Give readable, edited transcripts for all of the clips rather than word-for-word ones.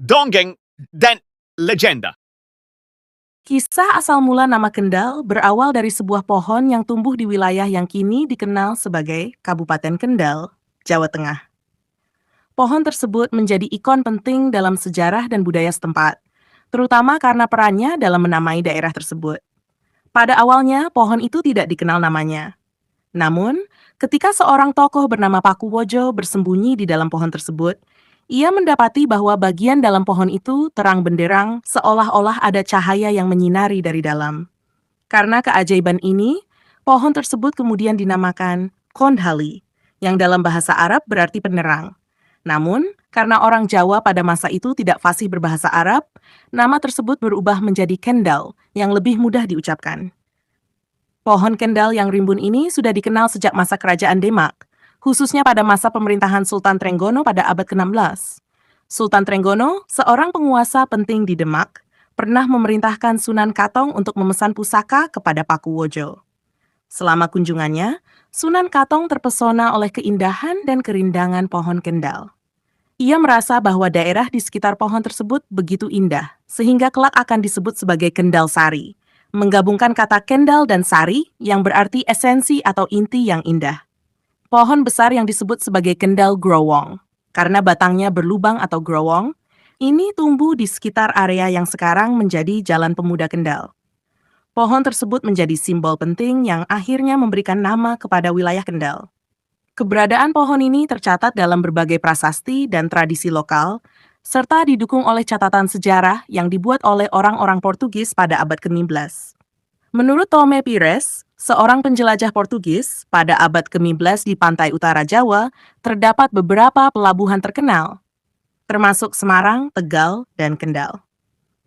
dongeng, dan legenda. Kisah asal mula nama Kendal berawal dari sebuah pohon yang tumbuh di wilayah yang kini dikenal sebagai Kabupaten Kendal, Jawa Tengah. Pohon tersebut menjadi ikon penting dalam sejarah dan budaya setempat, terutama karena perannya dalam menamai daerah tersebut. Pada awalnya, pohon itu tidak dikenal namanya. Namun, ketika seorang tokoh bernama Pakuwojo bersembunyi di dalam pohon tersebut, ia mendapati bahwa bagian dalam pohon itu terang benderang seolah-olah ada cahaya yang menyinari dari dalam. Karena keajaiban ini, pohon tersebut kemudian dinamakan Kondhali, yang dalam bahasa Arab berarti penerang. Namun, karena orang Jawa pada masa itu tidak fasih berbahasa Arab, nama tersebut berubah menjadi Kendal, yang lebih mudah diucapkan. Pohon Kendal yang rimbun ini sudah dikenal sejak masa kerajaan Demak, khususnya pada masa pemerintahan Sultan Trenggono pada abad ke-16. Sultan Trenggono, seorang penguasa penting di Demak, pernah memerintahkan Sunan Katong untuk memesan pusaka kepada Pakuwojo. Selama kunjungannya, Sunan Katong terpesona oleh keindahan dan kerindangan pohon Kendal. Ia merasa bahwa daerah di sekitar pohon tersebut begitu indah, sehingga kelak akan disebut sebagai Kendal Sari, menggabungkan kata Kendal dan Sari yang berarti esensi atau inti yang indah. Pohon besar yang disebut sebagai Kendal Growong, karena batangnya berlubang atau growong, ini tumbuh di sekitar area yang sekarang menjadi Jalan Pemuda Kendal. Pohon tersebut menjadi simbol penting yang akhirnya memberikan nama kepada wilayah Kendal. Keberadaan pohon ini tercatat dalam berbagai prasasti dan tradisi lokal, serta didukung oleh catatan sejarah yang dibuat oleh orang-orang Portugis pada abad ke-15. Menurut Tome Pires, seorang penjelajah Portugis, pada abad ke-15 di pantai utara Jawa, terdapat beberapa pelabuhan terkenal, termasuk Semarang, Tegal, dan Kendal.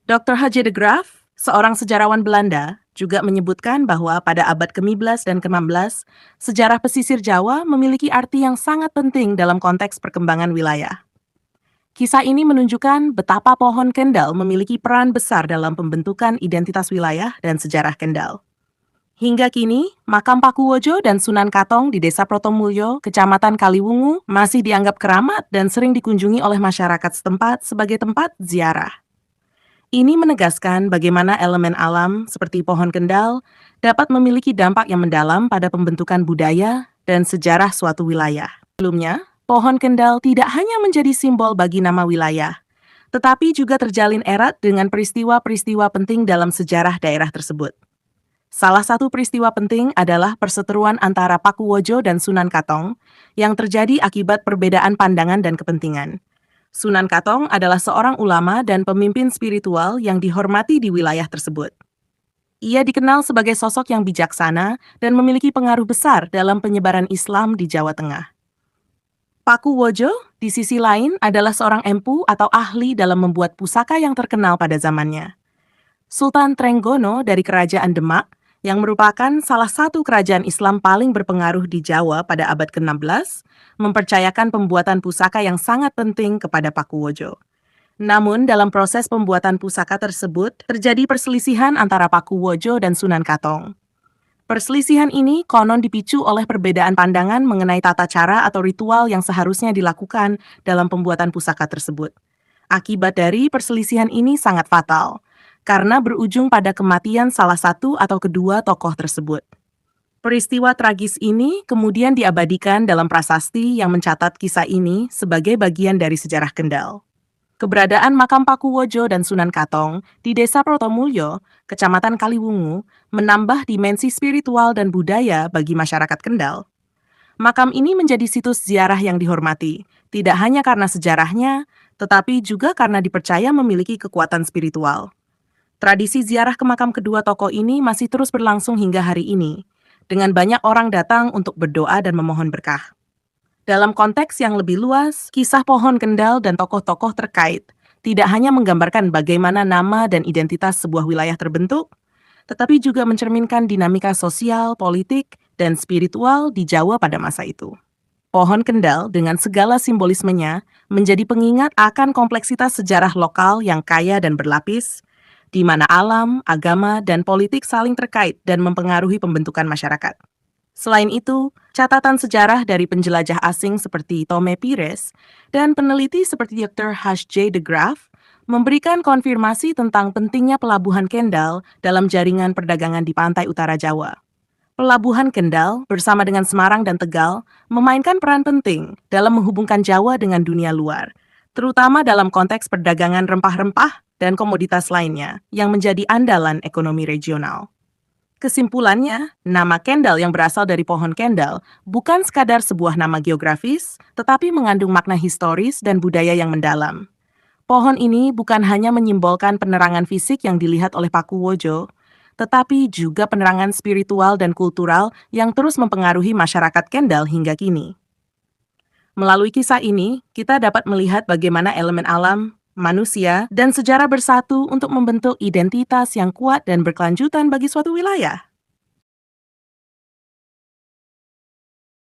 Dr. H.J. de Graaf, seorang sejarawan Belanda, juga menyebutkan bahwa pada abad ke-15 dan ke-16, sejarah pesisir Jawa memiliki arti yang sangat penting dalam konteks perkembangan wilayah. Kisah ini menunjukkan betapa pohon Kendal memiliki peran besar dalam pembentukan identitas wilayah dan sejarah Kendal. Hingga kini, makam Pakuwojo dan Sunan Katong di Desa Protomulyo, Kecamatan Kaliwungu, masih dianggap keramat dan sering dikunjungi oleh masyarakat setempat sebagai tempat ziarah. Ini menegaskan bagaimana elemen alam seperti pohon Kendal dapat memiliki dampak yang mendalam pada pembentukan budaya dan sejarah suatu wilayah. Sebelumnya, pohon Kendal tidak hanya menjadi simbol bagi nama wilayah, tetapi juga terjalin erat dengan peristiwa-peristiwa penting dalam sejarah daerah tersebut. Salah satu peristiwa penting adalah perseteruan antara Pakuwojo dan Sunan Katong yang terjadi akibat perbedaan pandangan dan kepentingan. Sunan Katong adalah seorang ulama dan pemimpin spiritual yang dihormati di wilayah tersebut. Ia dikenal sebagai sosok yang bijaksana dan memiliki pengaruh besar dalam penyebaran Islam di Jawa Tengah. Pakuwojo, di sisi lain, adalah seorang empu atau ahli dalam membuat pusaka yang terkenal pada zamannya. Sultan Trenggono dari Kerajaan Demak, yang merupakan salah satu kerajaan Islam paling berpengaruh di Jawa pada abad ke-16, mempercayakan pembuatan pusaka yang sangat penting kepada Pakuwojo. Namun, dalam proses pembuatan pusaka tersebut, terjadi perselisihan antara Pakuwojo dan Sunan Katong. Perselisihan ini konon dipicu oleh perbedaan pandangan mengenai tata cara atau ritual yang seharusnya dilakukan dalam pembuatan pusaka tersebut. Akibat dari perselisihan ini sangat fatal, karena berujung pada kematian salah satu atau kedua tokoh tersebut. Peristiwa tragis ini kemudian diabadikan dalam prasasti yang mencatat kisah ini sebagai bagian dari sejarah Kendal. Keberadaan makam Pakuwojo dan Sunan Katong di Desa Protomulyo, Kecamatan Kaliwungu, menambah dimensi spiritual dan budaya bagi masyarakat Kendal. Makam ini menjadi situs ziarah yang dihormati, tidak hanya karena sejarahnya, tetapi juga karena dipercaya memiliki kekuatan spiritual. Tradisi ziarah ke makam kedua tokoh ini masih terus berlangsung hingga hari ini, dengan banyak orang datang untuk berdoa dan memohon berkah. Dalam konteks yang lebih luas, kisah pohon Kendal dan tokoh-tokoh terkait tidak hanya menggambarkan bagaimana nama dan identitas sebuah wilayah terbentuk, tetapi juga mencerminkan dinamika sosial, politik, dan spiritual di Jawa pada masa itu. Pohon Kendal dengan segala simbolismenya menjadi pengingat akan kompleksitas sejarah lokal yang kaya dan berlapis, di mana alam, agama, dan politik saling terkait dan mempengaruhi pembentukan masyarakat. Selain itu, catatan sejarah dari penjelajah asing seperti Tome Pires dan peneliti seperti Dr. H.J. de Graaf memberikan konfirmasi tentang pentingnya pelabuhan Kendal dalam jaringan perdagangan di pantai utara Jawa. Pelabuhan Kendal bersama dengan Semarang dan Tegal memainkan peran penting dalam menghubungkan Jawa dengan dunia luar, terutama dalam konteks perdagangan rempah-rempah dan komoditas lainnya yang menjadi andalan ekonomi regional. Kesimpulannya, nama Kendal yang berasal dari pohon Kendal bukan sekadar sebuah nama geografis, tetapi mengandung makna historis dan budaya yang mendalam. Pohon ini bukan hanya menyimbolkan penerangan fisik yang dilihat oleh Paku Wojo, tetapi juga penerangan spiritual dan kultural yang terus mempengaruhi masyarakat Kendal hingga kini. Melalui kisah ini, kita dapat melihat bagaimana elemen alam, manusia, dan sejarah bersatu untuk membentuk identitas yang kuat dan berkelanjutan bagi suatu wilayah.